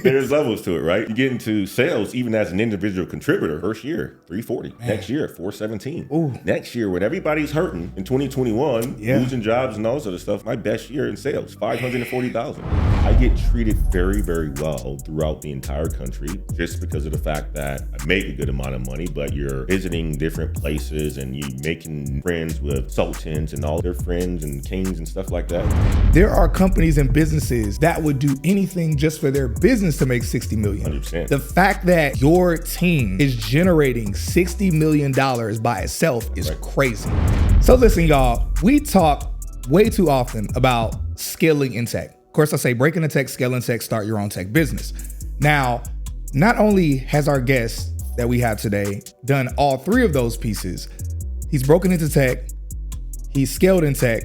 There's levels to it, right? You get into sales, even as an individual contributor, first year, 340. Man. Next year, 417. Ooh. Next year, when everybody's hurting in 2021, losing jobs and all this other stuff, my best year in sales, 540,000. I get treated very, very well throughout the entire country just because of the fact that I make a good amount of money, but you're visiting different places and you making friends with sultans and all their friends and kings and stuff like that. There are companies and businesses that would do anything just for their business to make $60 million. 100%. The fact that your team is generating $60 million by itself is crazy. So listen, y'all, we talk way too often about scaling in tech. Of course, I say break into tech, scale in tech, start your own tech business. Now, not only has our guest that we have today done all three of those pieces, he's broken into tech, he's scaled in tech,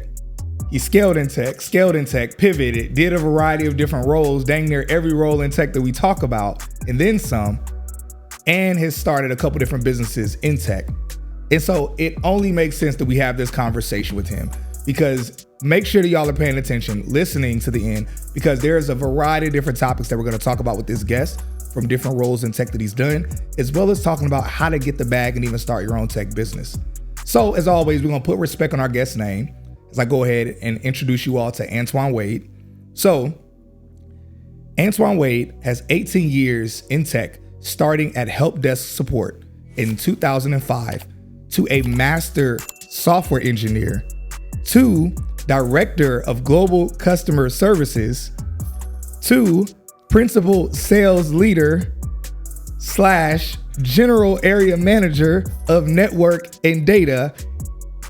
he scaled in tech, pivoted, did a variety of different roles, dang near every role in tech that we talk about, and then some, and has started a couple different businesses in tech. And so it only makes sense that we have this conversation with him, because make sure that y'all are paying attention, listening to the end, because there's a variety of different topics that we're going to talk about with this guest from different roles in tech that he's done, as well as talking about how to get the bag and even start your own tech business. So as always, we're going to put respect on our guest's name as I go ahead and introduce you all to Antoine Wade. So Antoine Wade has 18 years in tech, starting at help desk support in 2005 to a master software engineer to director of global customer services to principal sales leader / general area manager of network and data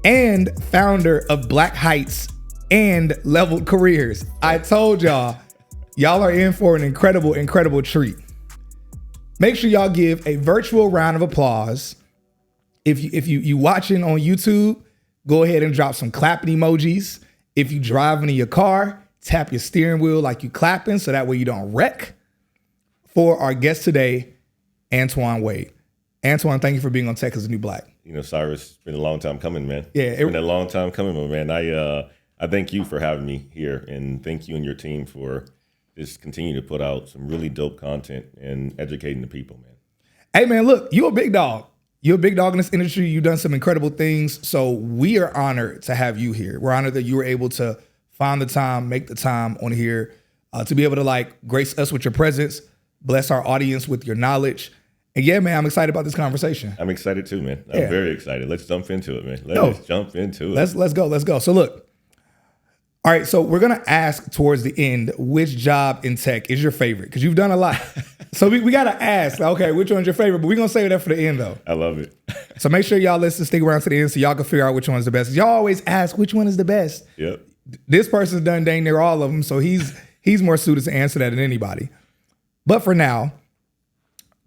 and founder of Black Heights and Leveled Careers. I told y'all are in for an incredible treat. Make sure y'all give a virtual round of applause. If you watching on YouTube, go ahead and drop some clapping emojis. If you driving in your car, tap your steering wheel like you clapping so that way you don't wreck. For our guest today, Antoine Wade. Antoine, thank you for being on Tech is the New Black. You know, Cyrus, it's been a long time coming, man. Yeah, it's been a long time coming, my man. I thank you for having me here, and thank you and your team for just continue to put out some really dope content and educating the people, man. Hey, man, look, you're a big dog. You're a big dog in this industry. You've done some incredible things. So we are honored to have you here. We're honored that you were able to find the time, make the time on here, to be able to grace us with your presence, bless our audience with your knowledge. And yeah, man, I'm excited about this conversation. I'm excited too, man. I'm very excited. Let's jump into it, man. Let's jump into it. Let's go. So look, all right, so we're going to ask towards the end, which job in tech is your favorite? Because you've done a lot. So we got to ask, okay, which one's your favorite? But we're going to save that for the end, though. I love it. So make sure y'all listen, stick around to the end so y'all can figure out which one's the best. Y'all always ask, which one is the best? Yep. This person's done dang near all of them, so he's more suited to answer that than anybody. But for now,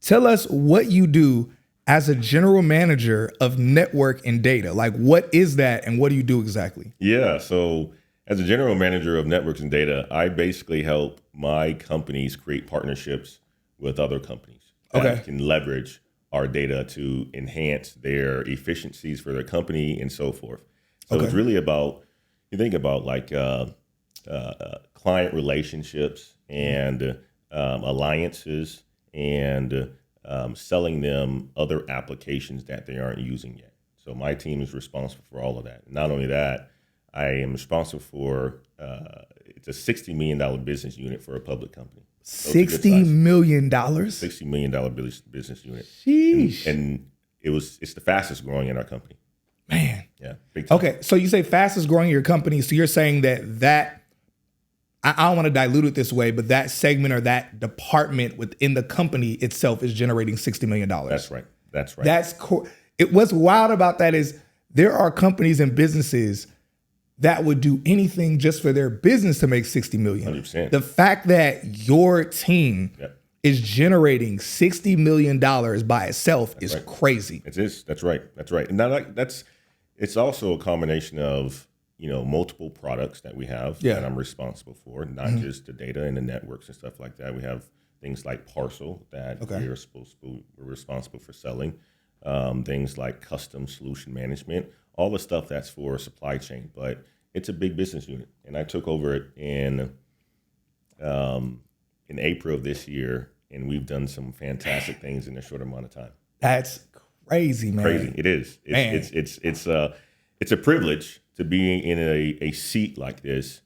tell us what you do as a general manager of network and data. Like, what is that and what do you do exactly? Yeah, so as a general manager of networks and data, I basically help my companies create partnerships with other companies that can leverage our data to enhance their efficiencies for their company and so forth. So it's really about, you think about client relationships and alliances and selling them other applications that they aren't using yet. So my team is responsible for all of that. Not only that, I am responsible for, it's a $60 million business unit for a public company. $60 million? $60 million business unit. Sheesh. And it's the fastest growing in our company. Man. Yeah. Big time. Okay. So you say fastest growing in your company. So you're saying that I don't want to dilute it this way, but that segment or that department within the company itself is generating $60 million. That's right. That's cool. What's wild about that is there are companies and businesses that would do anything just for their business to make $60 million. 100%. The fact that your team is generating $60 million by itself is crazy. It is. That's right. And now it's also a combination of, multiple products that we have that I'm responsible for, not just the data and the networks and stuff like that. We have things like Parcel that we're responsible for selling, things like custom solution management, all the stuff that's for supply chain. But it's a big business unit, and I took over it in in April of this year, and we've done some fantastic things in a short amount of time. That's crazy, man. Crazy. It is. It's a privilege to be in a seat like this,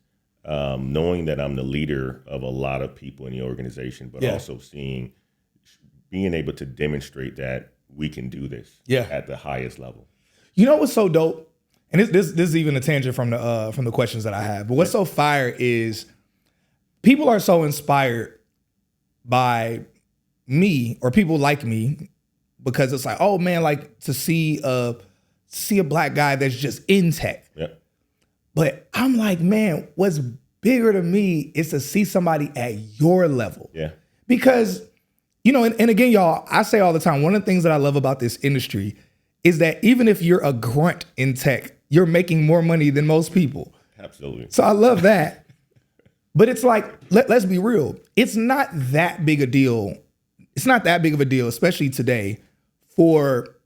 knowing that I'm the leader of a lot of people in the organization, but also being able to demonstrate that we can do this at the highest level. You know what's so dope? And this is even a tangent from the questions that I have. But what's so fire is people are so inspired by me or people like me because it's like, oh man, like to see a black guy that's just in tech. Yep. But I'm like, man, what's bigger to me is to see somebody at your level. Yeah. Because, you know, and again, y'all, I say all the time, one of the things that I love about this industry is that even if you're a grunt in tech, you're making more money than most people. Absolutely. So I love that. But it's like, let's be real. It's not that big a deal. It's not that big of a deal, especially today, for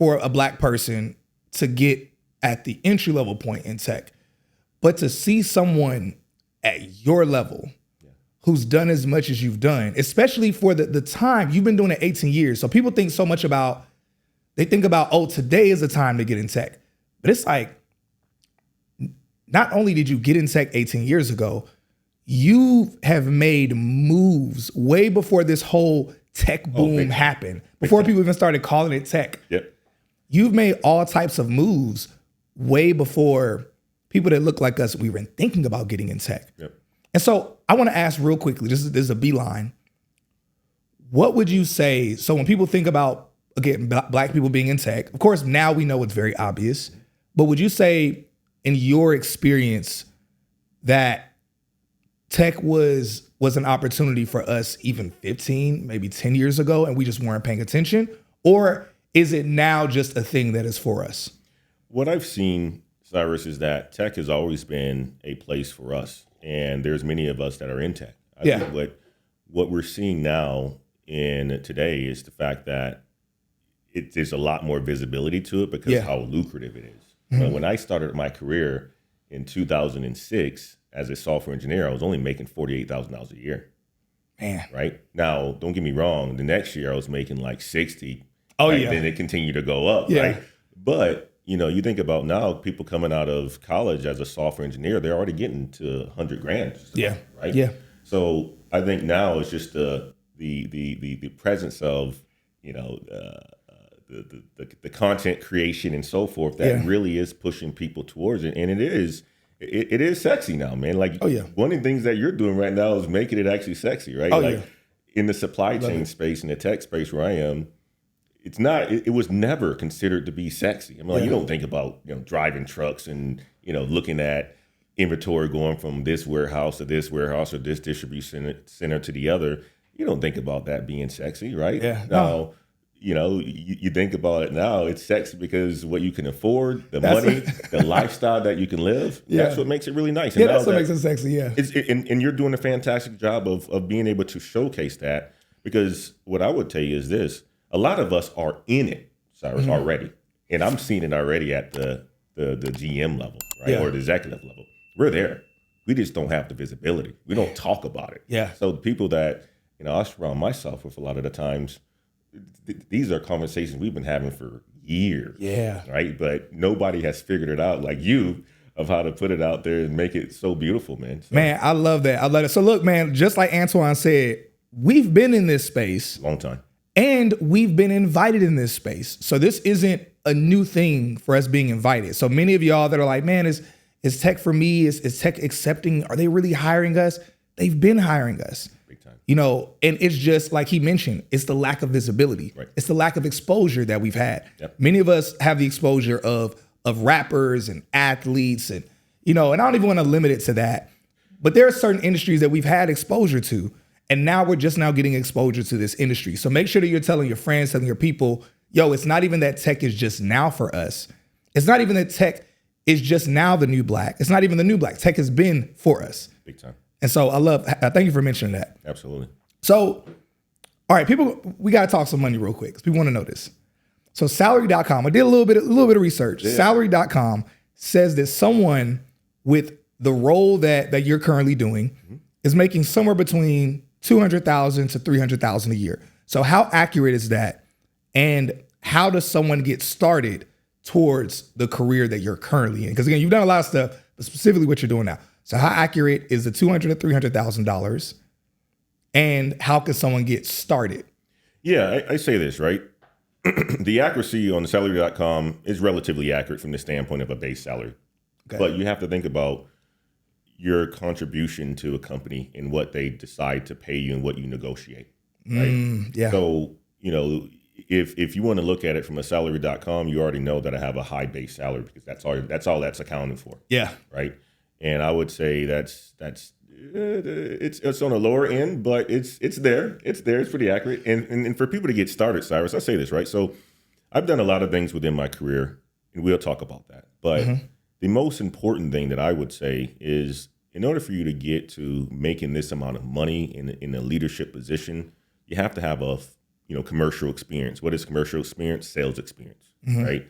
a black person to get at the entry level point in tech. But to see someone at your level who's done as much as you've done, especially for the time, you've been doing it 18 years. So people think so much about, they think about, oh, today is the time to get in tech. But it's like, not only did you get in tech 18 years ago, you have made moves way before this whole tech boom happened, before people even started calling it tech. Yep. You've made all types of moves way before people that look like us, we were thinking about getting in tech. Yep. And so I want to ask real quickly, this is a beeline. What would you say, so when people think about, again, black people being in tech, of course, now we know it's very obvious, but would you say in your experience that tech was an opportunity for us even 15, maybe 10 years ago, and we just weren't paying attention? Or is it now just a thing that is for us? What I've seen, Cyrus, is that tech has always been a place for us. And there's many of us that are in tech. I think what we're seeing now in today is the fact that there's a lot more visibility to it because how lucrative it is. But when I started my career in 2006 as a software engineer, I was only making $48,000 a year. Man. Right? Now, don't get me wrong. The next year I was making like 60. Oh, right? yeah. Then it continued to go up, right? But, you know, you think about now people coming out of college as a software engineer, they're already getting to 100 grand. Yeah. Right? Yeah. So I think now it's just the presence of, you know, the content creation and so forth that really is pushing people towards it. And it is sexy now, man. Like one of the things that you're doing right now is making it actually sexy, right? In the supply chain space, in the tech space where I am, it's not, it was never considered to be sexy. I mean, like you don't think about, you know, driving trucks and, you know, looking at inventory going from this warehouse to this warehouse or this distribution center to the other. You don't think about that being sexy, right? Yeah. Now, you know, you think about it now, it's sexy because what you can afford, the money, the lifestyle that you can live, that's what makes it really nice. And that's what makes it sexy, And you're doing a fantastic job of being able to showcase that, because what I would tell you is this, a lot of us are in it, Cyrus, already. And I'm seeing it already at the GM level, right? Or the executive level. We're there. We just don't have the visibility. We don't talk about it. Yeah. So the people that, you know, I surround myself with a lot of the times, these are conversations we've been having for years. Yeah. Right? But nobody has figured it out like you of how to put it out there and make it so beautiful, man. So, man, I love that. I love it. So look, man, just like Antoine said, we've been in this space. Long time. And we've been invited in this space. So this isn't a new thing for us being invited. So many of y'all that are like, man, is tech for me? Is tech accepting? Are they really hiring us? They've been hiring us. Big time. You know, and it's just like he mentioned, it's the lack of visibility. Right. It's the lack of exposure that we've had. Yep. Many of us have the exposure of rappers and athletes and, you know, and I don't even want to limit it to that. But there are certain industries that we've had exposure to. And now we're just now getting exposure to this industry. So make sure that you're telling your friends, telling your people, yo, it's not even that tech is just now for us. It's not even that tech is just now the new black. It's not even the new black. Tech has been for us. Big time. And so thank you for mentioning that. Absolutely. So, all right, people, we got to talk some money real quick because people want to know this. So salary.com, I did a little bit of research. Yeah. Salary.com says that someone with the role that you're currently doing is making somewhere between $200,000 to $300,000 a year. So how accurate is that? And how does someone get started towards the career that you're currently in? Because again, you've done a lot of stuff, but specifically what you're doing now. So how accurate is the $200,000 to $300,000? And how can someone get started? Yeah, I say this, right? The accuracy on salary.com is relatively accurate from the standpoint of a base salary. Okay. But you have to think about your contribution to a company and what they decide to pay you and what you negotiate. Right? Yeah. So, if you want to look at it from a salary.com, you already know that I have a high base salary because that's all that's accounted for. Yeah. Right. And I would say it's on the lower end, but it's there. It's pretty accurate. And for people to get started, Cyrus, I say this, right? So I've done a lot of things within my career, and we'll talk about that. But the most important thing that I would say is, in order for you to get to making this amount of money in a leadership position, you have to have a commercial experience. What is commercial experience? Sales experience, right?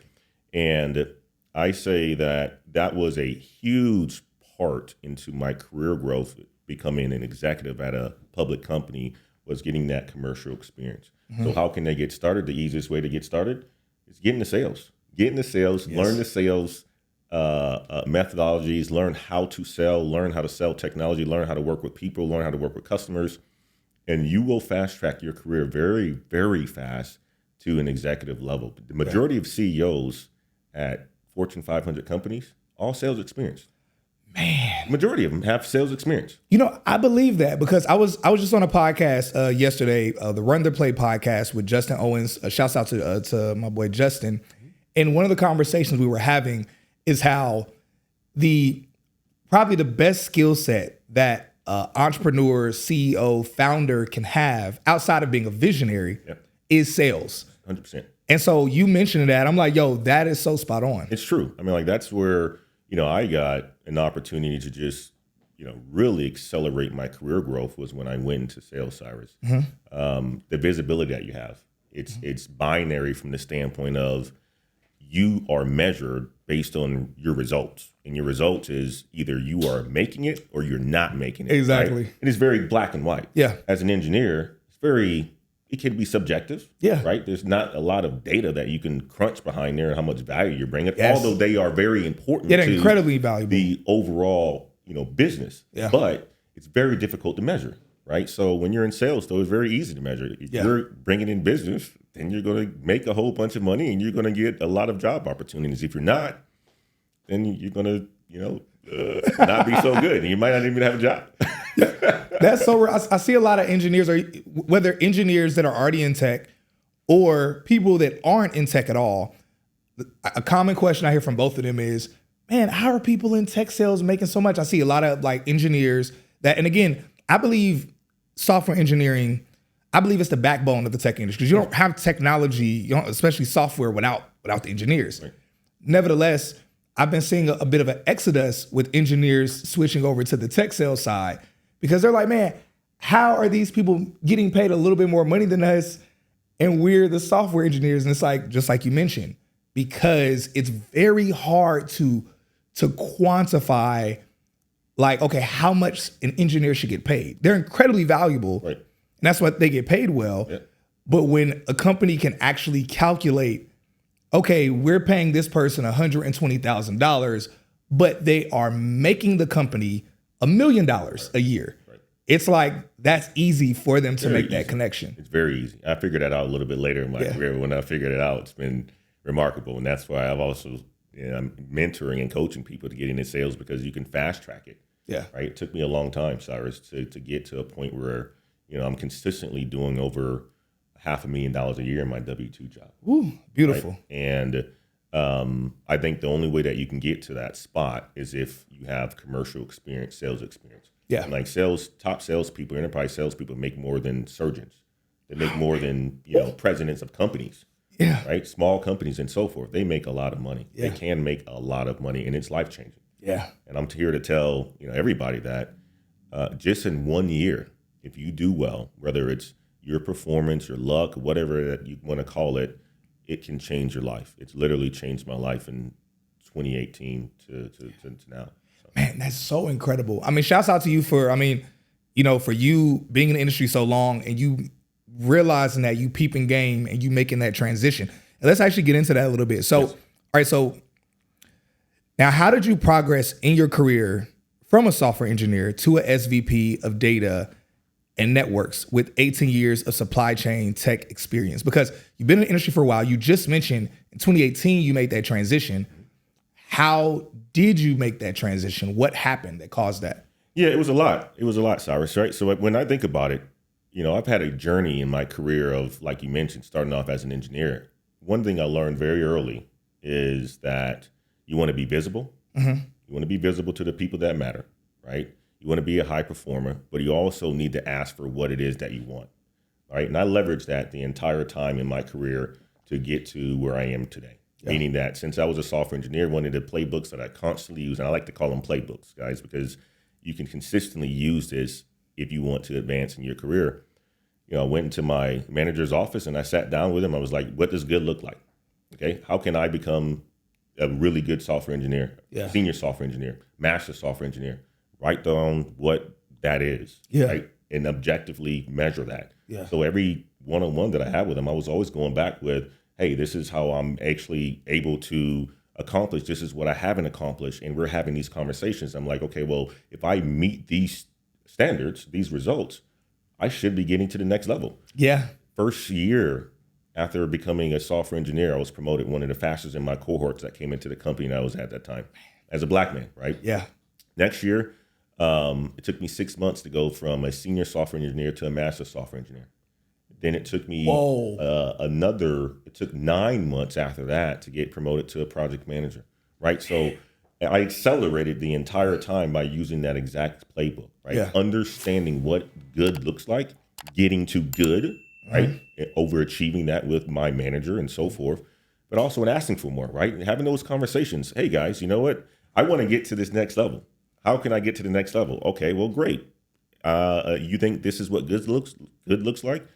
And I say that was a huge part into my career growth, becoming an executive at a public company, was getting that commercial experience. So how can they get started? The easiest way to get started is getting the sales. Yes. Learn the sales methodologies, learn how to sell technology, learn how to work with people, learn how to work with customers, and you will fast track your career very, very fast to an executive level. The majority of CEOs at Fortune 500 companies, all sales experience. Man, majority of them have sales experience. I believe that because I was just on a podcast yesterday, the Run the Play podcast with Justin Owens. Shouts out to my boy Justin. And one of the conversations we were having is how probably the best skill set that entrepreneur, CEO, founder can have outside of being a visionary is sales. 100%. And so you mentioned that, I'm like, yo, that is so spot on. It's true. I mean, that's where I got an opportunity to just, really accelerate my career growth was when I went into sales, Cyrus. The visibility that you have, it's binary from the standpoint of you are measured based on your results. And your results is either you are making it or you're not making it. Exactly. Right? It is very black and white. Yeah. As an engineer, it can be subjective. Yeah. Right. There's not a lot of data that you can crunch behind there and how much value you're bringing, although they are very important to incredibly valuable. The overall, business. Yeah. But it's very difficult to measure. Right. So when you're in sales, though, it's very easy to measure. If you're bringing in business, then you're going to make a whole bunch of money and you're going to get a lot of job opportunities. If you're not, then you're going to, not be so good. And you might not even have a job. That's so I see a lot of engineers, or whether engineers that are already in tech or people that aren't in tech at all. A common question I hear from both of them is, man, how are people in tech sales making so much? I see a lot of engineers that, and again, I believe software engineering, I believe it's the backbone of the tech industry. You don't have technology, especially software, without the engineers. Right. Nevertheless, I've been seeing a bit of an exodus with engineers switching over to the tech sales side because they're like, man, how are these people getting paid a little bit more money than us and we're the software engineers? And it's like, just like you mentioned, because it's very hard to quantify okay, how much an engineer should get paid. They're incredibly valuable. Right. And that's why they get paid well. Yeah. But when a company can actually calculate, okay, we're paying this person $120,000, but they are making the company $1 million a year. Right. It's like that's easy for them to make that connection. It's very easy. I figured that out a little bit later in my career. When I figured it out, it's been remarkable. And that's why I've also, I'm mentoring and coaching people to get into sales because you can fast track it. Yeah. Right. It took me a long time, Cyrus, to get to a point where, I'm consistently doing over $500,000 a year in my W-2 job. Ooh, beautiful. Right? And I think the only way that you can get to that spot is if you have commercial experience, sales experience. Yeah. And top salespeople, enterprise salespeople make more than surgeons. They make more than, presidents of companies. Yeah. Right. Small companies and so forth. They make a lot of money. Yeah. They can make a lot of money and it's life-changing. Yeah. And I'm here to tell, everybody that just in 1 year, if you do well, whether it's your performance, your luck, whatever that you want to call it, it can change your life. It's literally changed my life in 2018 to now. So. Man, that's so incredible. I mean, shouts out to you for, for you being in the industry so long and you realizing that you peeping game and you making that transition. And let's actually get into that a little bit. So, all right, so now how did you progress in your career from a software engineer to a SVP of data and networks with 18 years of supply chain tech experience? Because you've been in the industry for a while. You just mentioned in 2018, you made that transition. How did you make that transition? What happened that caused that? Yeah, it was a lot. It was a lot, Cyrus, right? So when I think about it, I've had a journey in my career of, like you mentioned, starting off as an engineer. One thing I learned very early is that you want to be visible. Mm-hmm. You want to be visible to the people that matter, right? You want to be a high performer, but you also need to ask for what it is that you want, right? And I leveraged that the entire time in my career to get to where I am today. Yeah. Meaning that since I was a software engineer, one of the playbooks that I constantly use, and I like to call them playbooks, guys, because you can consistently use this if you want to advance in your career. I went into my manager's office and I sat down with him. I was like, what does good look like? Okay, how can I become a really good software engineer, senior software engineer, master software engineer? Write down what that is, right? And objectively measure that. Yeah. So every one-on-one that I had with him, I was always going back with, hey, this is how I'm actually able to accomplish. This is what I haven't accomplished. And we're having these conversations. I'm like, okay, well, if I meet these standards, these results, I should be getting to the next level. Yeah. First year after becoming a software engineer, I was promoted one of the fastest in my cohorts that came into the company that I was at that time as a black man, right? Yeah. Next year, it took me 6 months to go from a senior software engineer to a master software engineer. Then it took me it took 9 months after that to get promoted to a project manager, right? So I accelerated the entire time by using that exact playbook, right? Yeah. Understanding what good looks like, getting to good, right? Overachieving that with my manager and so forth, but also in asking for more, right? Having those conversations. Hey guys, you know what? I want to get to this next level. How can I get to the next level? Okay, well, great. You think this is what good looks like?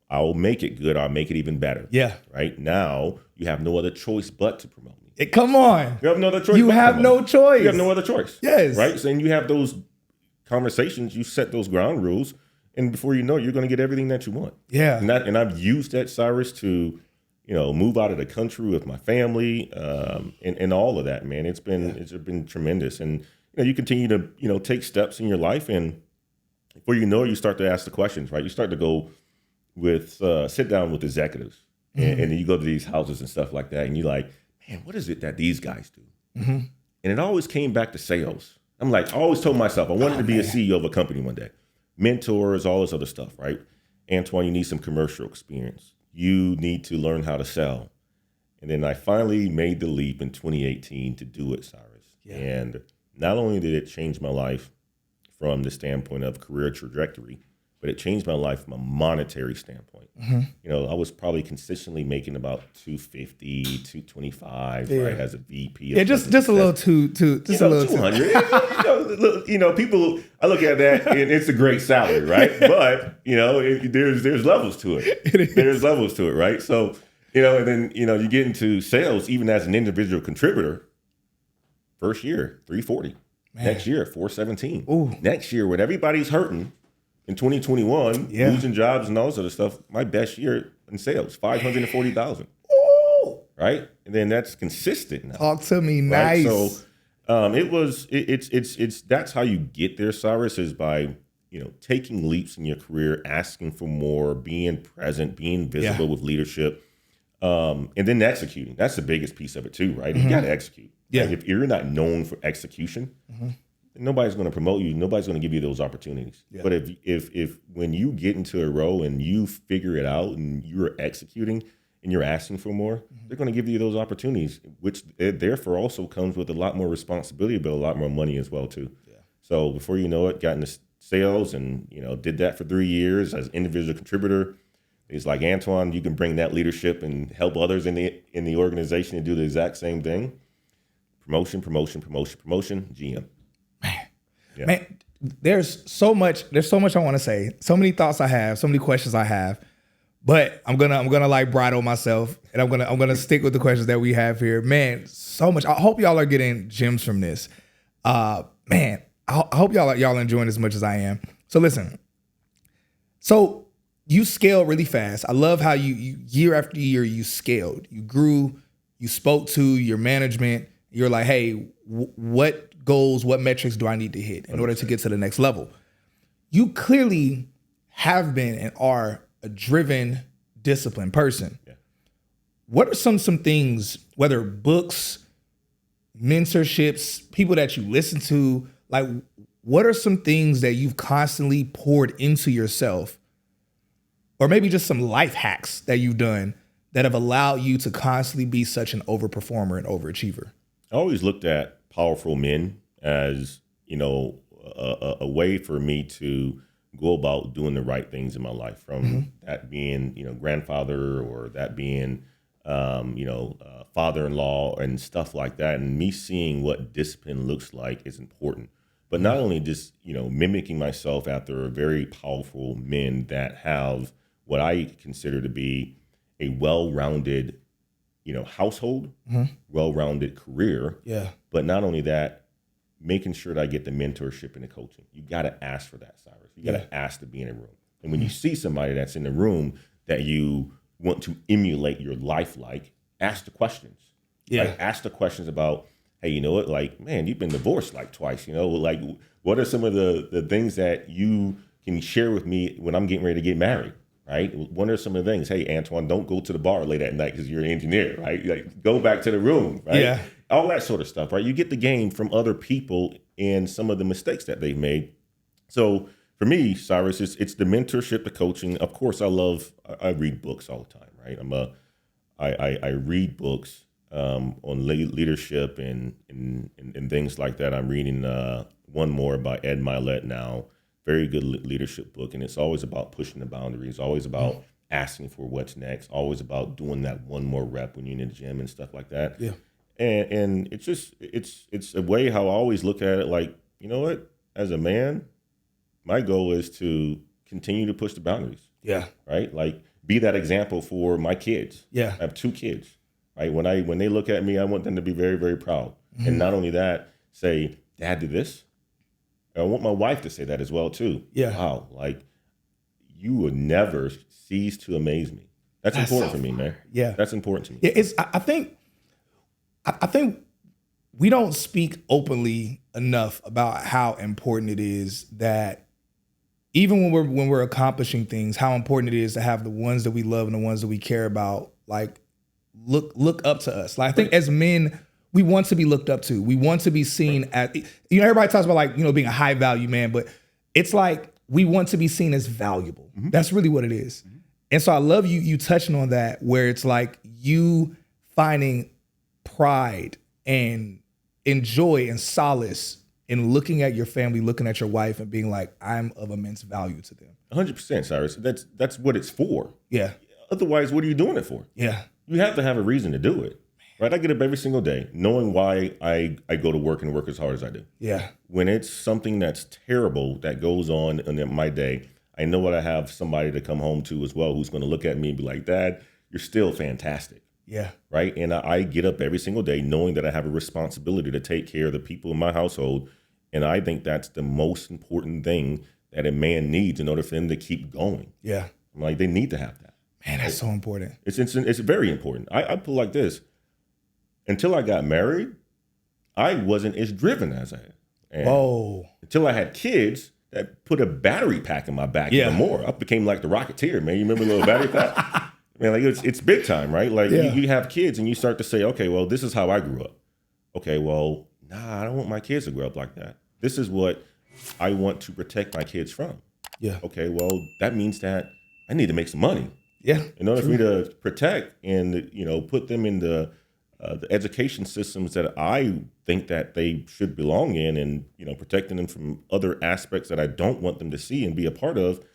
I'll make it good. I'll make it even better. Yeah. Right now, you have no other choice but to promote me. Come on. You have no other choice. You have no choice. You have no other choice. Yes. Right. So, and you have those conversations. You set those ground rules, and before you know it, you're going to get everything that you want. Yeah. And I've used that, Cyrus, to move out of the country with my family, and all of that. Man, it's been tremendous. And you continue to take steps in your life, and before you know it, you start to ask the questions. Right. You start to go sit down with executives, and then you go to these houses and stuff like that, and you're like, man, what is it that these guys do? Mm-hmm. And it always came back to sales. I'm like, I always told myself I wanted to be a CEO of a company one day. Mentors, all this other stuff, right? Antoine, you need some commercial experience. You need to learn how to sell. And then I finally made the leap in 2018 to do it, Cyrus. Yeah. And not only did it change my life from the standpoint of career trajectory, but it changed my life from a monetary standpoint. Mm-hmm. I was probably consistently making about $250, $225, right, as a VP. Yeah, just a little just a little 200. People, I look at that and it's a great salary, right? But there's levels to it. There's levels to it, right? So and then you get into sales, even as an individual contributor. First year, 340. Man. Next year, 417. Ooh. Next year, when everybody's hurting. In 2021, losing jobs and all this other stuff, my best year in sales, $540,000. Right? And then that's consistent now. Talk to me, right? Nice. So it's that's how you get there, Cyrus, is by taking leaps in your career, asking for more, being present, being visible with leadership, and then executing. That's the biggest piece of it too, right? Mm-hmm. You got to execute. Yeah. Like if you're not known for execution, nobody's going to promote you. Nobody's going to give you those opportunities. Yeah. But if when you get into a role and you figure it out and you're executing and you're asking for more, they're going to give you those opportunities, which therefore also comes with a lot more responsibility, but a lot more money as well too. Yeah. So before you know it, got into sales and did that for 3 years as individual contributor. It's like, Antoine, you can bring that leadership and help others in the organization to do the exact same thing. Promotion, GM. Yeah. Man, there's so much I want to say. So many thoughts I have, so many questions I have. But I'm gonna like bridle myself, and I'm gonna stick with the questions that we have here. Man, so much. I hope y'all are getting gems from this. Man, I hope y'all are enjoying as much as I am. So listen, so you scaled really fast. I love how you year after year, you scaled, you grew, you spoke to your management. You're like, hey, what goals, what metrics do I need to hit in order to get to the next level? You clearly have been and are a driven, disciplined person. Yeah. What are some things, whether books, mentorships, people that you listen to, like what are some things that you've constantly poured into yourself, or maybe just some life hacks that you've done that have allowed you to constantly be such an overperformer and overachiever? I always looked at powerful men as, a way for me to go about doing the right things in my life, from that being, grandfather, or that being, father-in-law and stuff like that. And me seeing what discipline looks like is important. But not only just, mimicking myself after very powerful men that have what I consider to be a well-rounded, household, well-rounded career. Yeah. But not only that, making sure that I get the mentorship and the coaching. You got to ask for that, Cyrus. You got to ask to be in a room. And when you see somebody that's in the room that you want to emulate your life like, ask the questions. Yeah. Like, ask the questions about, hey, you know what? Like, man, you've been divorced like twice. Like, what are some of the things that you can share with me when I'm getting ready to get married? Right? What are some of the things? Hey, Antoine, don't go to the bar late at night because you're an engineer, right? Like, go back to the room, right? Yeah. All that sort of stuff, right? You get the game from other people and some of the mistakes that they've made. So for me, Cyrus, it's the mentorship, the coaching. Of course, I read books all the time, right? I read books on leadership and things like that. I'm reading one more by Ed Milet now. Very good leadership book, and it's always about pushing the boundaries, always about asking for what's next, always about doing that one more rep when you're in the gym and stuff like that. Yeah. And it's just it's a way how I always look at it, like, you know what, as a man, my goal is to continue to push the boundaries. Yeah. Right? Like, be that example for my kids. Yeah. I have 2 kids. Right? When they look at me, I want them to be very, very proud. And not only that, say, Dad did this. I want my wife to say that as well too. Yeah. Wow, like, you would never cease to amaze me. That's important for me, man. Yeah. That's important to me. Yeah, I think we don't speak openly enough about how important it is that even when we're accomplishing things, how important it is to have the ones that we love and the ones that we care about, like, look up to us. Like, I think as men, we want to be looked up to. We want to be seen as, everybody talks about, like, being a high value man, but it's like we want to be seen as valuable. That's really what it is. And so I love you touching on that, where it's like you finding pride and joy and solace in looking at your family, looking at your wife, and being like, I'm of immense value to them. 100%, Cyrus. That's what it's for. Yeah. Otherwise, what are you doing it for? Yeah. You have to have a reason to do it. Right? I get up every single day knowing why I go to work and work as hard as I do. Yeah. When it's something that's terrible that goes on in my day, I know what I have somebody to come home to as well, who's going to look at me and be like, Dad, you're still fantastic. Yeah. Right? And I get up every single day knowing that I have a responsibility to take care of the people in my household. And I think that's the most important thing that a man needs in order for them to keep going. Yeah. I'm like, they need to have that. Man, that's so important. It's very important. I put it like this. Until I got married, I wasn't as driven as I am. And until I had kids, that put a battery pack in my back even more. I became like the Rocketeer, man. You remember the little battery pack? Man, like, it's big time, right? Like, you have kids and you start to say, okay, well, this is how I grew up. Okay, well, nah, I don't want my kids to grow up like that. This is what I want to protect my kids from. Yeah. Okay, well, that means that I need to make some money. Yeah. In order for me to protect and, put them in the education systems that I think that they should belong in, and, protecting them from other aspects that I don't want them to see and be a part of,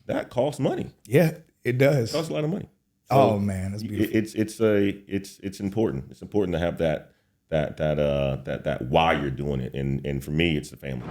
that costs money. Yeah, it does. It costs a lot of money. So oh man, that's beautiful. It's important. It's important to have that why you're doing it. And for me, it's the family.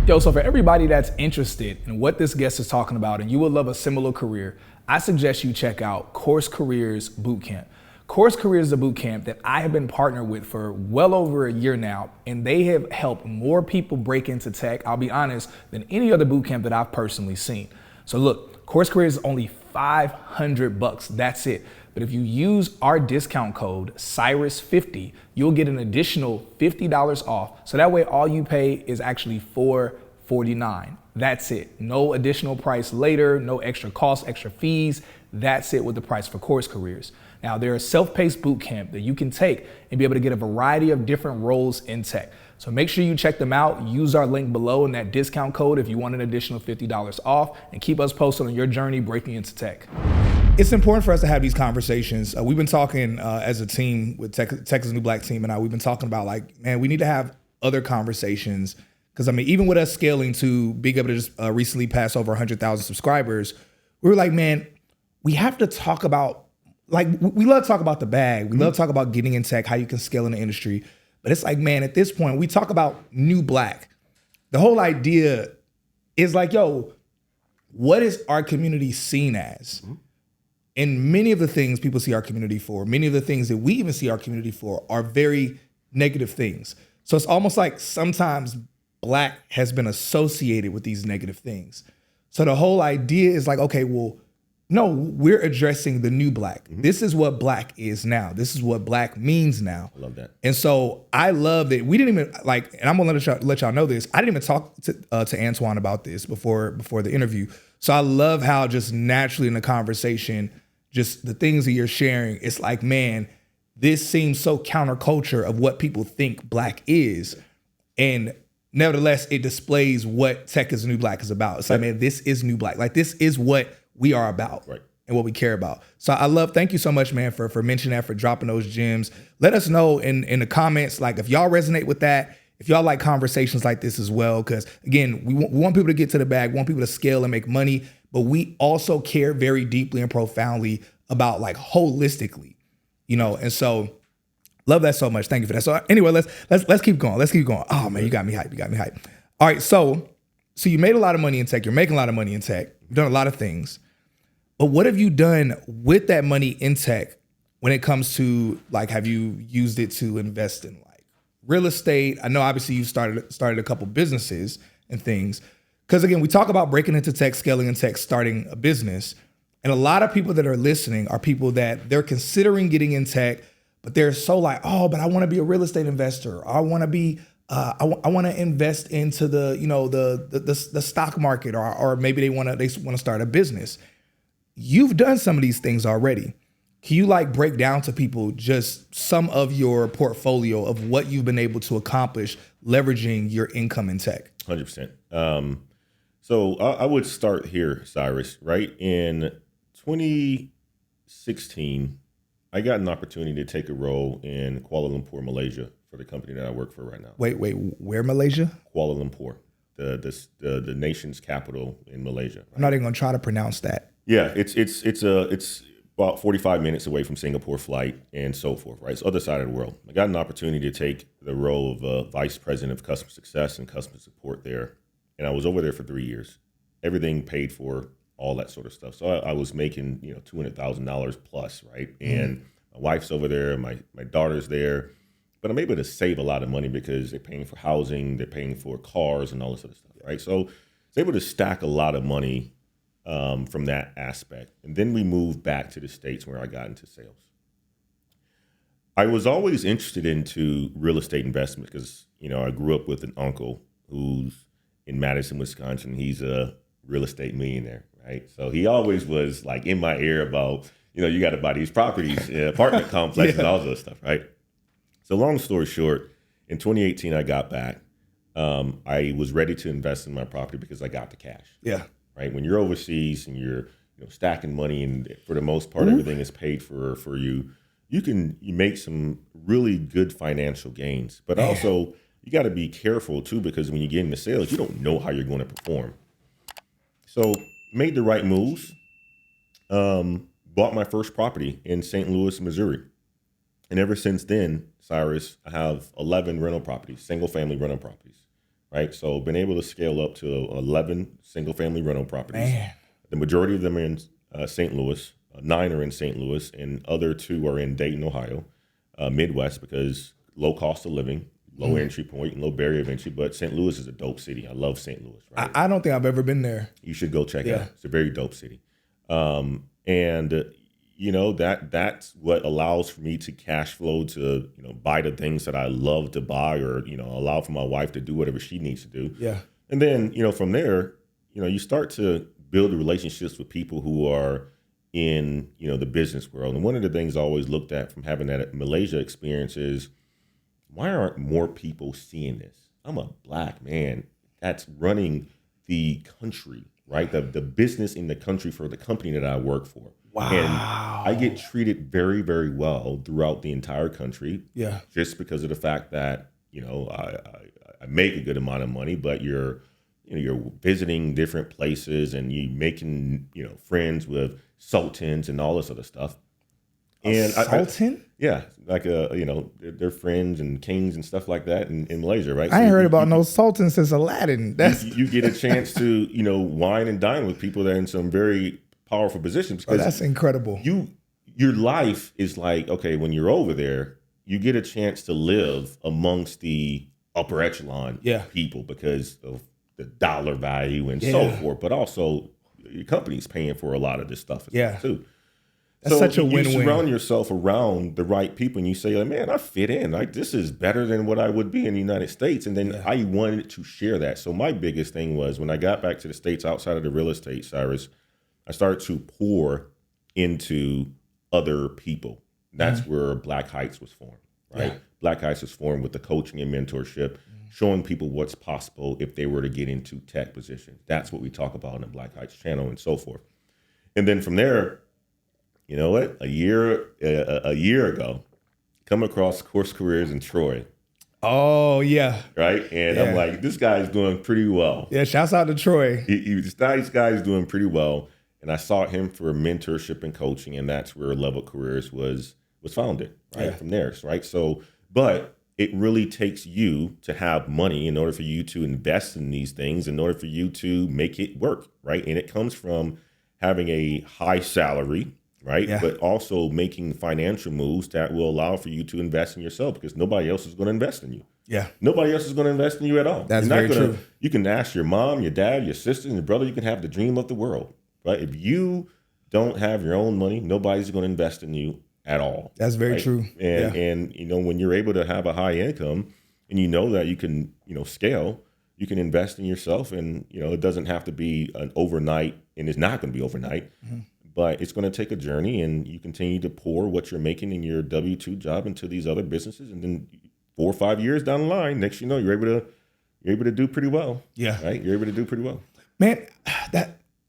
Yo, so for everybody that's interested in what this guest is talking about and you would love a similar career, I suggest you check out CourseCareers Bootcamp. CourseCareers is a boot camp that I have been partnered with for well over a year now, and they have helped more people break into tech, I'll be honest, than any other boot camp that I've personally seen. So look, CourseCareers is only $500, that's it. But if you use our discount code, Cyrus50, you'll get an additional $50 off. So that way all you pay is actually $449. That's it. No additional price later, no extra costs, extra fees. That's it with the price for CourseCareers. Now, they're a self-paced boot camp that you can take and be able to get a variety of different roles in tech. So make sure you check them out. Use our link below in that discount code if you want an additional $50 off, and keep us posted on your journey breaking into tech. It's important for us to have these conversations. We've been talking as a team with Texas New Black team and I, we've been talking about like, man, we need to have other conversations. Because I mean, even with us scaling to being able to just recently pass over 100,000 subscribers, we were like, man, we have to talk about, like, we love to talk about the bag. We love to talk about getting in tech, how you can scale in the industry. But it's like, man, at this point, we talk about new black. The whole idea is like, yo, what is our community seen as? And many of the things people see our community for, many of the things that we even see our community for are very negative things. So it's almost like sometimes black has been associated with these negative things. So the whole idea is like, okay, well, no, we're addressing the new black. This is what black is now. This is what black means now. I love that. And so I love that we didn't even like, and I'm gonna let y'all know this. I didn't even talk to Antoine about this before the interview. So I love how just naturally in the conversation, just the things that you're sharing, it's like, man, this seems so counterculture of what people think black is. And nevertheless, it displays what Tech is New Black is about. It's like, man, this is new black. Like, this is what we are about, right, and what we care about. So thank you so much, man, for mentioning that, for dropping those gems. Let us know in the comments, like, if y'all resonate with that, if y'all like conversations like this as well, because again, we want people to get to the bag, we want people to scale and make money, but we also care very deeply and profoundly about, like, holistically, you know, and so love that so much. Thank you for that. So anyway, let's keep going. Let's keep going. Oh man, you got me hyped. All right, so you made a lot of money in tech. You're making a lot of money in tech. You've done a lot of things. But what have you done with that money in tech when it comes to, like, have you used it to invest in like real estate? I know obviously you started a couple businesses and things. Because again, we talk about breaking into tech, scaling in tech, starting a business. And a lot of people that are listening are people that they're considering getting in tech, but they're so like, oh, but I want to be a real estate investor. Or I want to be, I want to invest into the, you know, the stock market, or maybe they want to start a business. You've done some of these things already. Can you like break down to people just some of your portfolio of what you've been able to accomplish leveraging your income in tech? 100%. So I would start here, Cyrus, right? In 2016, I got an opportunity to take a role in Kuala Lumpur, Malaysia, for the company that I work for right now. Wait, where Malaysia? Kuala Lumpur, the nation's capital in Malaysia. Right? I'm not even gonna try to pronounce that. Yeah, it's about 45 minutes away from Singapore flight and so forth, right? It's the other side of the world. I got an opportunity to take the role of vice president of customer success and customer support there. And I was over there for 3 years, everything paid for, all that sort of stuff. So I was making, $200,000 plus, right? And my wife's over there, my daughter's there, but I'm able to save a lot of money because they're paying for housing, they're paying for cars and all this other stuff, right? So I was able to stack a lot of money from that aspect. And then we moved back to the States where I got into sales. I was always interested into real estate investment because, I grew up with an uncle who's in Madison, Wisconsin. He's a real estate millionaire, right? So he always was like in my ear about, you got to buy these properties, apartment complexes, and all those stuff, right? So long story short, in 2018, I got back. I was ready to invest in my property because I got the cash. Yeah. Right. When you're overseas and you're stacking money, and for the most part, everything is paid for you, you make some really good financial gains. But also, you got to be careful too, because when you get into sales, you don't know how you're going to perform. So made the right moves. Bought my first property in St. Louis, Missouri. And ever since then, Cyrus, I have 11 rental properties, single family rental properties. Right, so been able to scale up to 11 single-family rental properties. Man. The majority of them are in St. Louis. 9 are in St. Louis, and other 2 are in Dayton, Ohio, Midwest, because low cost of living, low entry point, and low barrier of entry. But St. Louis is a dope city. I love St. Louis. Right? I don't think I've ever been there. You should go check it out. It's a very dope city. That's what allows for me to cash flow to, buy the things that I love to buy, or, allow for my wife to do whatever she needs to do. Yeah. And then, from there, you start to build relationships with people who are in, the business world. And one of the things I always looked at from having that Malaysia experience is, why aren't more people seeing this? I'm a Black man that's running the country, right? The business in the country for the company that I work for. Wow. And I get treated very, very well throughout the entire country. Yeah. Just because of the fact that, I make a good amount of money, but you're visiting different places and you making, friends with sultans and all this other stuff. And Sultan? Like they're friends and kings and stuff like that in Malaysia, right? I ain't heard about no sultan since Aladdin. You get a chance to wine and dine with people that are in some very powerful positions. Oh, that's incredible. Your life is like, okay, when you're over there, you get a chance to live amongst the upper echelon people because of the dollar value and so forth, but also your company's paying for a lot of this stuff too. That's such a win-win. You surround yourself around the right people and you say, like, man, I fit in. Like, this is better than what I would be in the United States. And then I wanted to share that. So my biggest thing was when I got back to the States outside of the real estate, Cyrus, I started to pour into other people. That's where Black Heights was formed, right? Yeah. Black Heights was formed with the coaching and mentorship, showing people what's possible if they were to get into tech positions. That's what we talk about in the Black Heights channel and so forth. And then from there, you know what? A year ago, come across Course Careers in Troy. Oh, yeah. Right? And I'm like, this guy's doing pretty well. Yeah, shouts out to Troy. This guy's doing pretty well. And I sought him for mentorship and coaching, and that's where Level Careers was founded, right? From there, right? So, but it really takes you to have money in order for you to invest in these things, in order for you to make it work, right? And it comes from having a high salary, right? Yeah. But also making financial moves that will allow for you to invest in yourself, because nobody else is going to invest in you. Yeah. Nobody else is going to invest in you at all. That's very true. You can ask your mom, your dad, your sister, and your brother. You can have the dream of the world, right? If you don't have your own money, nobody's going to invest in you at all. That's very true. And when you're able to have a high income and you know that you can, scale, you can invest in yourself, and, it doesn't have to be an overnight, and it's not going to be overnight. But it's going to take a journey, and you continue to pour what you're making in your W-2 job into these other businesses. And then 4 or 5 years down the line, next you know, you're able to do pretty well. Yeah. Right? You're able to do pretty well. Man,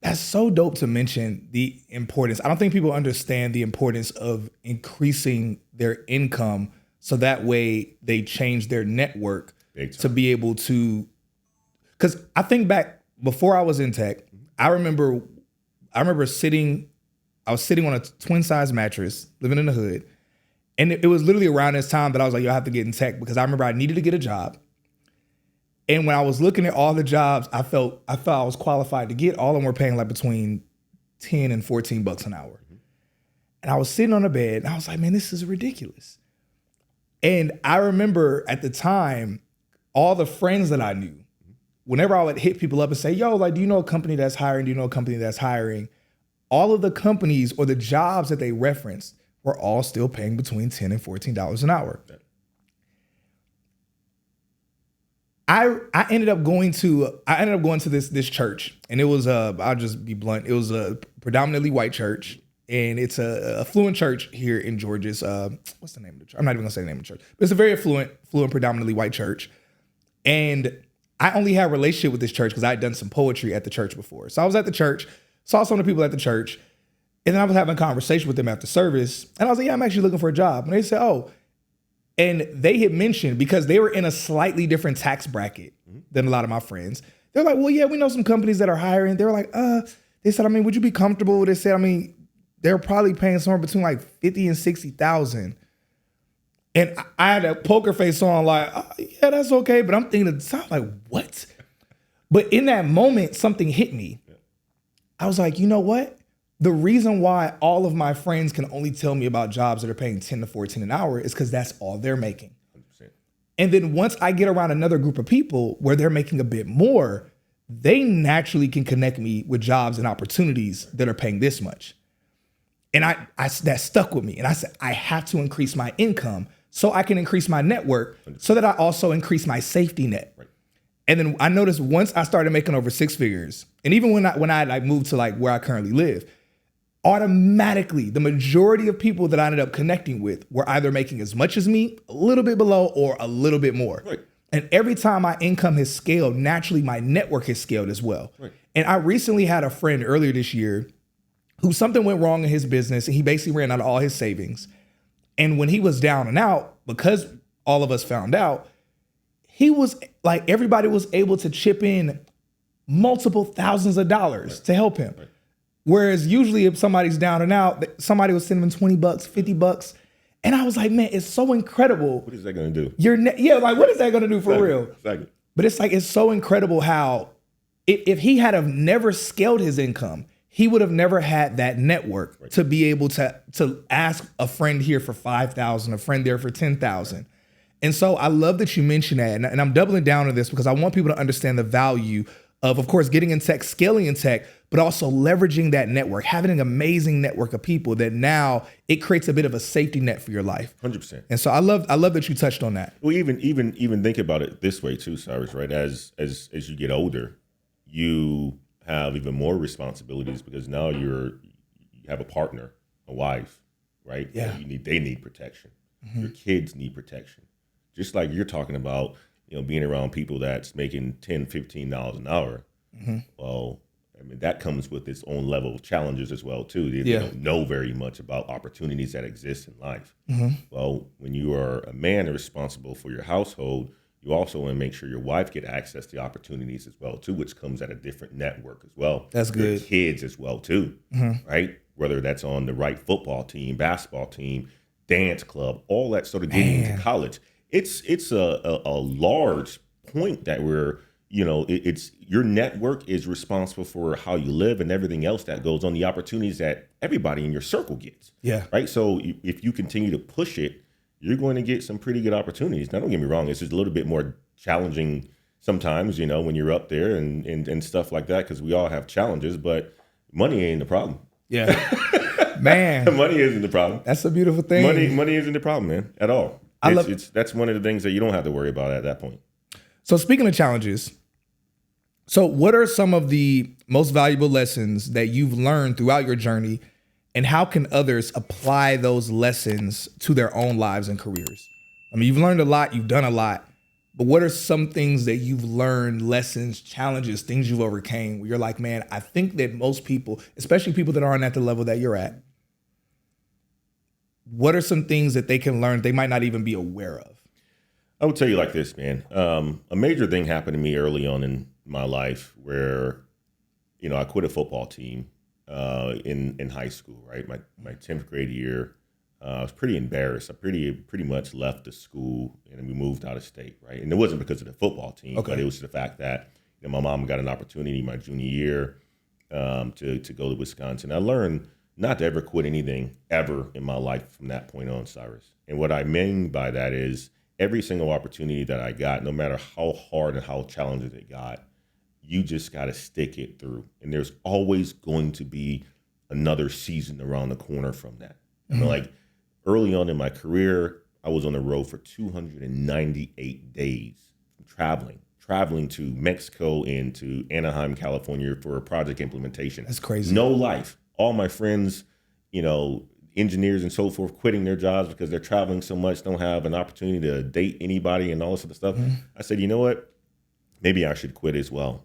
that's so dope to mention the importance. I don't think people understand the importance of increasing their income so that way they change their network to be able to, because I think back before I was in tech, I remember I was sitting on a twin size mattress, living in the hood. And it was literally around this time that I was like, yo, I have to get in tech, because I remember I needed to get a job. And when I was looking at all the jobs I felt I was qualified to get, all of them were paying like between 10 and 14 bucks an hour. And I was sitting on the bed and I was like, man, this is ridiculous. And I remember at the time, all the friends that I knew, whenever I would hit people up and say, yo, like, do you know a company that's hiring? Do you know a company that's hiring? All of the companies or the jobs that they referenced were all still paying between $10 and $14 an hour. I ended up going to this church, and it was I'll just be blunt, it was a predominantly white church, and it's a affluent church here in Georgia. It's, what's the name of the church? I'm not even gonna say the name of the church, but it's a very affluent, predominantly white church. And I only had a relationship with this church because I had done some poetry at the church before. So I was at the church, saw some of the people at the church, and then I was having a conversation with them after service, and I was like, yeah, I'm actually looking for a job. And they said, oh. And they had mentioned, because they were in a slightly different tax bracket than a lot of my friends, they're like, well, yeah, we know some companies that are hiring. They were like, they said, I mean, would you be comfortable? They said, I mean, they're probably paying somewhere between like 50 and 60,000. And I had a poker face on, like, yeah, that's okay. But I'm thinking at the time, like, what? But in that moment, something hit me. I was like, you know what? The reason why all of my friends can only tell me about jobs that are paying 10 to 14 an hour is because that's all they're making. 100%. And then once I get around another group of people where they're making a bit more, they naturally can connect me with jobs and opportunities that are paying this much. And I that stuck with me. And I said, I have to increase my income so I can increase my network so that I also increase my safety net. Right. And then I noticed once I started making over 6 figures, and even when I like moved to like where I currently live, automatically the majority of people that I ended up connecting with were either making as much as me, a little bit below, or a little bit more. Right. And every time my income has scaled, naturally my network has scaled as well. Right. And I recently had a friend earlier this year who something went wrong in his business and he basically ran out of all his savings. And when he was down and out, because all of us found out, he was like, everybody was able to chip in multiple thousands of dollars to help him. Right. Whereas usually if somebody's down and out, somebody would send them $20, $50. And I was like, man, it's so incredible. What is that going to do? Like, what is that going to do for real? Exactly. But it's like, it's so incredible how if he had have never scaled his income, he would have never had that network to be able to ask a friend here for $5,000, a friend there for $10,000. And so I love that you mentioned that. And I'm doubling down on this because I want people to understand the value of course, getting in tech, scaling in tech, but also leveraging that network, having an amazing network of people that now it creates a bit of a safety net for your life. 100%. And so I love that you touched on that. Well, even think about it this way too, Cyrus, right? As you get older, you have even more responsibilities because now you have a partner, a wife, right? Yeah. They need protection. Mm-hmm. Your kids need protection. Just like you're talking about, being around people that's making $10, $15 an hour. Mm-hmm. Well, I mean, that comes with its own level of challenges as well, too. They don't know very much about opportunities that exist in life. Mm-hmm. Well, when you are a man and responsible for your household, you also want to make sure your wife get access to opportunities as well, too, which comes at a different network as well. That's good. Your kids as well, too, right? Whether that's on the right football team, basketball team, dance club, all that sort of getting into college. It's a large point that we're, it's your network is responsible for how you live and everything else that goes on, the opportunities that everybody in your circle gets. Yeah. Right. So if you continue to push it, you're going to get some pretty good opportunities. Now, don't get me wrong. It's just a little bit more challenging sometimes, when you're up there and stuff like that, because we all have challenges, but money ain't the problem. Yeah. Man. Money isn't the problem. That's a beautiful thing. Money isn't the problem, man, at all. That's one of the things that you don't have to worry about at that point. So speaking of challenges, so what are some of the most valuable lessons that you've learned throughout your journey, and how can others apply those lessons to their own lives and careers? I mean, you've learned a lot, you've done a lot, but what are some things that you've learned, lessons, challenges, things you've overcame where you're like, man, I think that most people, especially people that aren't at the level that you're at, what are some things that they can learn they might not even be aware of? I would tell you like this, man. A major thing happened to me early on in my life where, I quit a football team in high school, right? My 10th grade year, I was pretty embarrassed. I pretty much left the school and we moved out of state, right? And it wasn't because of the football team, but it was the fact that my mom got an opportunity my junior year to go to Wisconsin. I learned not to ever quit anything ever in my life from that point on, Cyrus. And what I mean by that is every single opportunity that I got, no matter how hard and how challenging it got, you just got to stick it through. And there's always going to be another season around the corner from that. Mm-hmm. Like early on in my career, I was on the road for 298 days traveling to Mexico and to Anaheim, California for a project implementation. That's crazy. No life. All my friends, engineers and so forth, quitting their jobs because they're traveling so much, don't have an opportunity to date anybody and all this other stuff. Mm-hmm. I said, you know what? Maybe I should quit as well.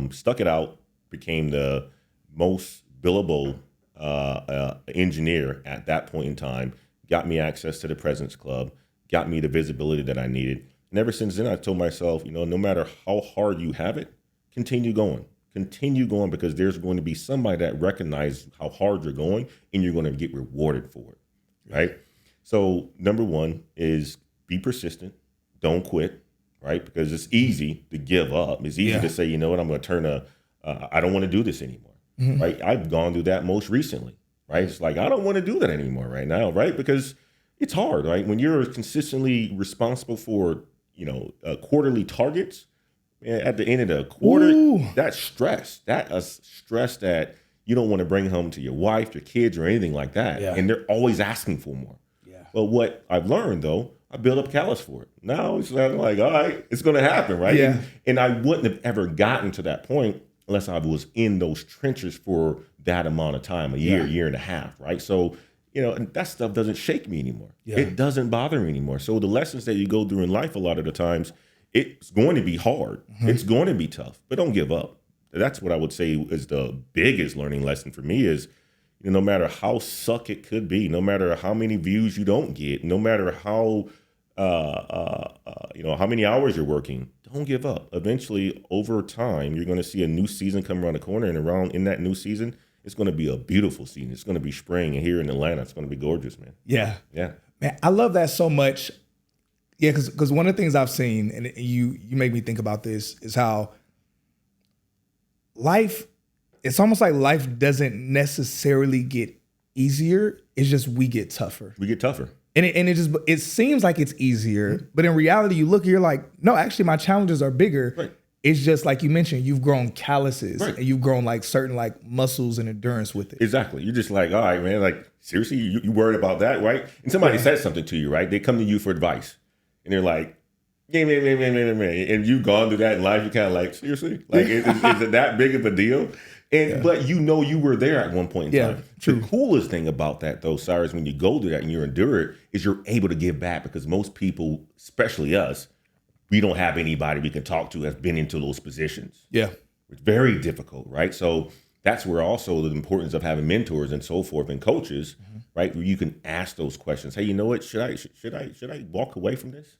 Stuck it out, became the most billable engineer at that point in time, got me access to the President's Club, got me the visibility that I needed. And ever since then, I told myself, no matter how hard you have it, continue going. Continue going because there's going to be somebody that recognizes how hard you're going and you're going to get rewarded for it, right? So number one is be persistent. Don't quit, right? Because it's easy to give up. It's easy to say, you know what, I'm going to I don't want to do this anymore. right? I've gone through that most recently, right? It's like, I don't want to do that anymore right now, right? Because it's hard, right? When you're consistently responsible for, quarterly targets, at the end of the quarter, that's stress. That is stress that you don't want to bring home to your wife, your kids, or anything like that. Yeah. And they're always asking for more. Yeah. But what I've learned, though, I build up callous for it. Now it's like, all right, it's going to happen, right? Yeah. And I wouldn't have ever gotten to that point unless I was in those trenches for that amount of time, a year, year and a half, right? So, and that stuff doesn't shake me anymore. Yeah. It doesn't bother me anymore. So the lessons that you go through in life a lot of the times, it's going to be hard. It's going to be tough, but don't give up. That's what I would say is the biggest learning lesson for me is, no matter how suck it could be, no matter how many views you don't get, no matter how, how many hours you're working, don't give up. Eventually, over time, you're going to see a new season come around the corner, and in that new season, it's going to be a beautiful season. It's going to be spring, and here in Atlanta, it's going to be gorgeous, man. Yeah. Yeah. Man, I love that so much. Yeah, because one of the things I've seen, and you make me think about this, is how it's almost like life doesn't necessarily get easier. It's just we get tougher. We get tougher. And it seems like it's easier, but in reality, you're like, no, actually my challenges are bigger. Right. It's just like you mentioned, you've grown calluses and you've grown like certain like muscles and endurance with it. Exactly. You're just like, all right, man, like seriously, you worried about that, right? And somebody says something to you, right? They come to you for advice and they're like, man. And you've gone through that in life. You're kind of like, seriously? Like, is it that big of a deal? But you were there at one point in time. True. The coolest thing about that, though, Cyrus, when you go through that and you endure it, is you're able to give back because most people, especially us, we don't have anybody we can talk to has been into those positions. Yeah. It's very difficult, right? So that's where also the importance of having mentors and so forth and coaches, right? Where you can ask those questions. Hey, you know what? Should I walk away from this?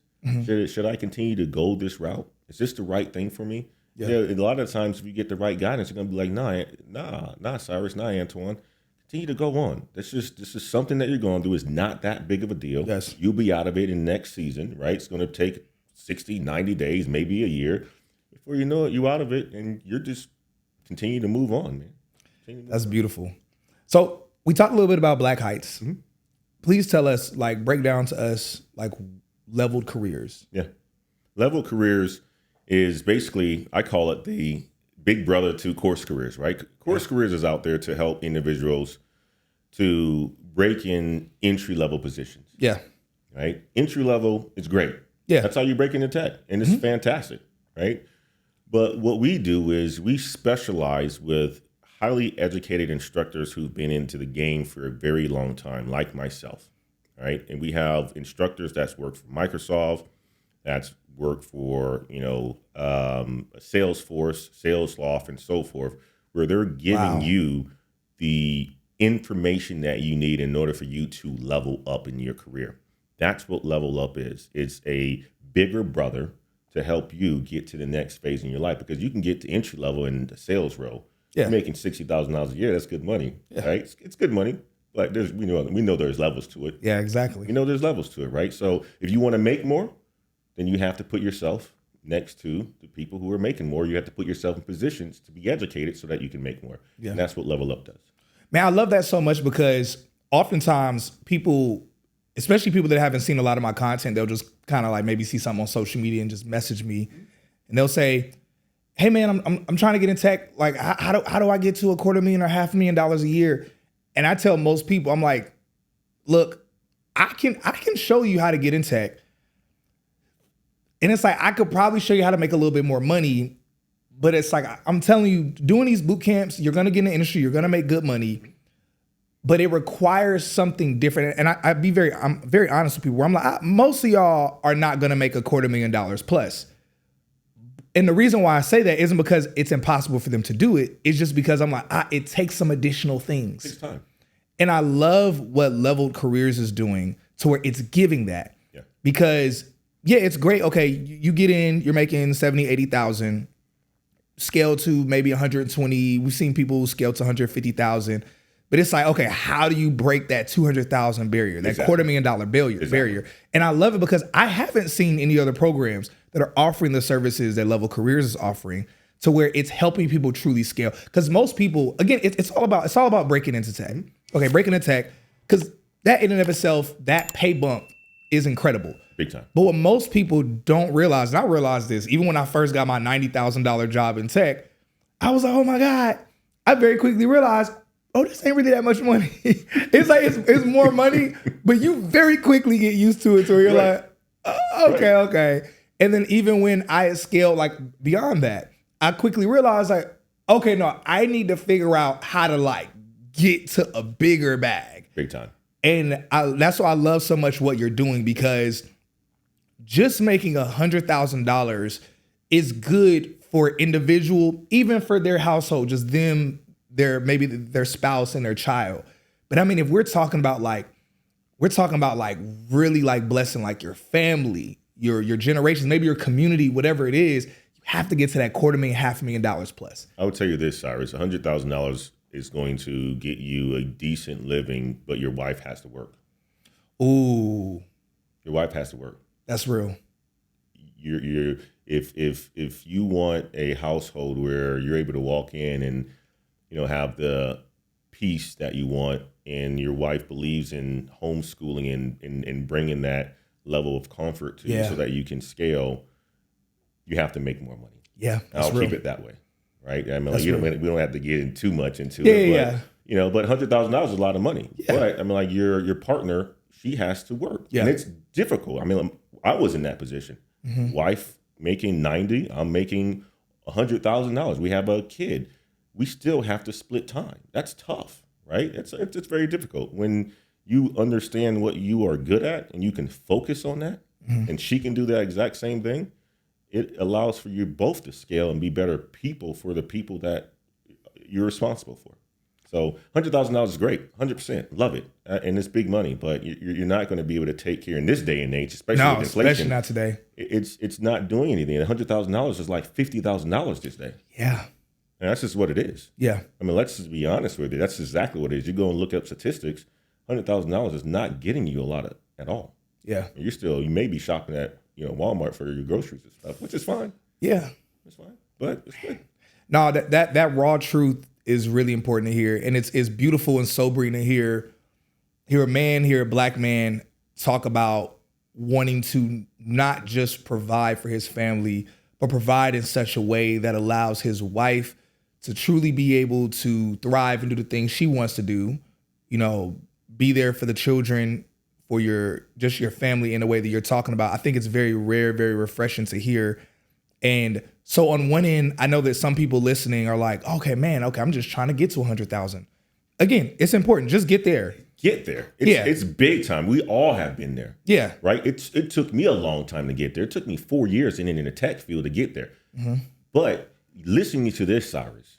Should I continue to go this route? Is this the right thing for me? Yeah. A lot of times if you get the right guidance, you're gonna be like, nah, Cyrus, nah, Antoine. Continue to go on. This is something that you're going to do. Is not that big of a deal. Yes. You'll be out of it in next season, right? It's gonna take 60, 90 days, maybe a year. Before you know it, you're out of it and you're just continue to move on, man. That's beautiful. So we talked a little bit about Black Heights. Please tell us, like, break down to us, like, leveled careers. Yeah. Leveled careers is basically, I call it the big brother to CourseCareers, right? CourseCareers is out there to help individuals to break in entry-level positions. Yeah. Right? Entry level is great. Yeah. That's how you break into tech. And it's fantastic, right? But what we do is we specialize with highly educated instructors who've been into the game for a very long time, like myself, right? And we have instructors that's worked for Microsoft, that's worked for, Salesforce, Salesloft, and so forth, where they're giving you the information that you need in order for you to level up in your career. That's what level up is. It's a bigger brother to help you get to the next phase in your life, because you can get to entry level in the sales role. Yeah. You're making $60,000 a year. That's good money, right? It's good money, but we know there's levels to it. Yeah, exactly. There's levels to it, right? So if you want to make more, then you have to put yourself next to the people who are making more. You have to put yourself in positions to be educated so that you can make more. Yeah. And that's what level up does. Man, I love that so much, because oftentimes people, especially people that haven't seen a lot of my content, they'll just kind of like maybe see something on social media and just message me, and they'll say, "Hey man, I'm trying to get in tech. Like, how do I get to $250,000 or $500,000 a year?" And I tell most people, I'm like, "Look, I can show you how to get in tech." And it's like, I could probably show you how to make a little bit more money, but it's like, I'm telling you, doing these boot camps, you're gonna get in the industry, you're gonna make good money, but it requires something different. And I'm very honest with people, where I'm like, most of y'all are not gonna make $250,000 plus. And the reason why I say that isn't because it's impossible for them to do it. It's just because I'm like, it takes some additional things. It takes time. And I love what Leveled Careers is doing to where it's giving that. Yeah. Because yeah, it's great. Okay, you get in, you're making 70, 80,000, scale to maybe 120. We've seen people scale to 150,000. But it's like, okay, how do you break that 200,000 barrier, that $250,000 barrier? And I love it because I haven't seen any other programs that are offering the services that Level Careers is offering. to where it's helping people truly scale. Because most people, again, it's all about breaking into tech. Okay, breaking into tech, because that in and of itself, that pay bump is incredible. Big time. But what most people don't realize, and I realized this, even when I first got my $90,000 job in tech, I was like, oh my God. I very quickly realized, oh, this ain't really that much money. It's like, it's more money, but you very quickly get used to it. So you're like, oh, okay. And then even when I scaled like beyond that, I quickly realized like, okay, no, I need to figure out how to like get to a bigger bag. Big time. And that's why I love so much what you're doing, because just making $100,000 is good for really even for their household, just them, maybe their spouse and their child. But I mean, if we're talking about like really like blessing like your family, your generations, maybe your community, whatever it is, you have to get to that $250,000, $500,000 plus. I would tell you this, Cyrus, $100,000 is going to get you a decent living, but your wife has to work. Ooh. Your wife has to work. That's real. If you want a household where you're able to walk in and, have the peace that you want, and your wife believes in homeschooling and bringing that level of comfort to you so that you can scale, you have to make more money. Yeah, I'll keep it that way, right? I mean, like, we don't have to get in too much into it. But, but $100,000 is a lot of money. Yeah. But I mean, like your partner, she has to work, and it's difficult. I mean, I was in that position. Mm-hmm. Wife making 90, I'm making $100,000. We have a kid. We still have to split time. That's tough, right? It's very difficult when you understand what you are good at and you can focus on that, and she can do that exact same thing. It allows for you both to scale and be better people for the people that you're responsible for. So $100,000 is great, 100%, love it, and it's big money. But you're not going to be able to take care in this day and age, especially with inflation. Especially not today. It's not doing anything. $100,000 is like $50,000 this day. Yeah. And that's just what it is. Yeah. I mean, let's just be honest with you. That's exactly what it is. You go and look up statistics. $100,000 is not getting you a lot at all. Yeah. You may be shopping at Walmart for your groceries and stuff, which is fine. Yeah. It's fine, but it's good. No, that raw truth is really important to hear, and it's beautiful and sobering to hear a black man talk about wanting to not just provide for his family, but provide in such a way that allows his wife to truly be able to thrive and do the things she wants to do, be there for the children, for your family in a way that you're talking about. I think it's very rare, very refreshing to hear. And so on one end, I know that some people listening are like, okay, I'm just trying to get to 100,000. Again, it's important. Just get there. It's big time. We all have been there. Yeah. Right. It took me a long time to get there. It took me 4 years in the tech field to get there. Mm-hmm. But listening to this, Cyrus,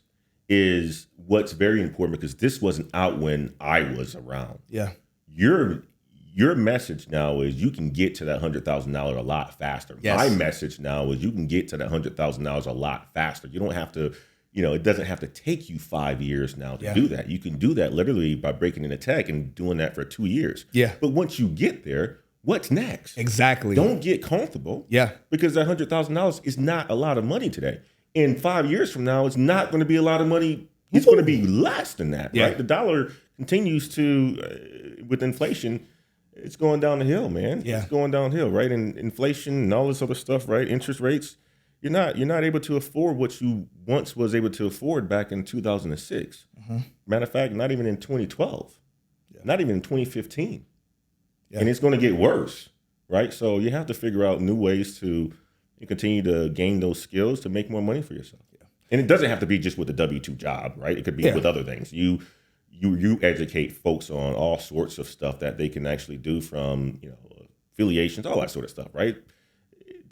is what's very important, because this wasn't out when I was around. Yeah. Your message now is you can get to that $100,000 a lot faster. Yes. My message now is you can get to that $100,000 a lot faster. You don't have to, it doesn't have to take you 5 years now to do that. You can do that literally by breaking into tech and doing that for 2 years. Yeah. But once you get there, what's next? Exactly. Don't get comfortable. Yeah. Because that $100,000 is not a lot of money today. In 5 years from now, it's not going to be a lot of money. It's going to be less than that, right? The dollar continues to, with inflation, it's going down the hill, man. Yeah. It's going downhill, right? And inflation and all this other stuff, right? Interest rates, you're not able to afford what you once was able to afford back in 2006. Mm-hmm. Matter of fact, not even in 2012, not even in 2015. Yeah. And it's going to get worse, right? So you have to figure out new ways to continue to gain those skills to make more money for yourself. Yeah. And it doesn't have to be just with a W-2 job, right? It could be with other things. You educate folks on all sorts of stuff that they can actually do, from affiliations, all that sort of stuff, right?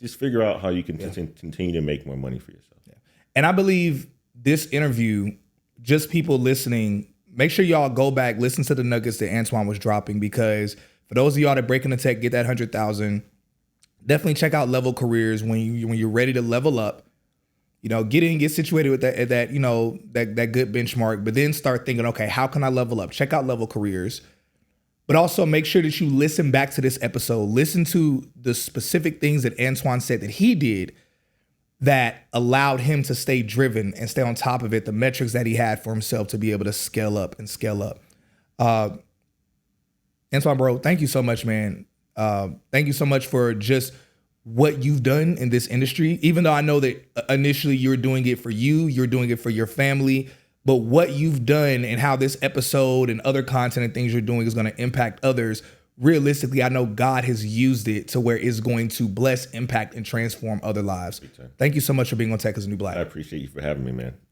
Just figure out how you can continue to make more money for yourself. Yeah. And I believe this interview, just people listening, make sure y'all go back, listen to the nuggets that Antoine was dropping, because for those of y'all that break into tech, get that 100,000, definitely check out Level Careers when you're ready to level up. Get in, get situated with that good benchmark, but then start thinking, okay, how can I level up? Check out Level Careers. But also make sure that you listen back to this episode. Listen to the specific things that Antoine said that he did that allowed him to stay driven and stay on top of it, the metrics that he had for himself to be able to scale up and scale up. Antoine, bro, thank you so much, man. Thank you so much for just what you've done in this industry. Even though I know that initially you're doing it for you're doing it for your family, but what you've done and how this episode and other content and things you're doing is going to impact others. Realistically, I know God has used it to where it's going to bless, impact, and transform other lives. Thank you so much for being on Tech is the New Black. I appreciate you for having me, man.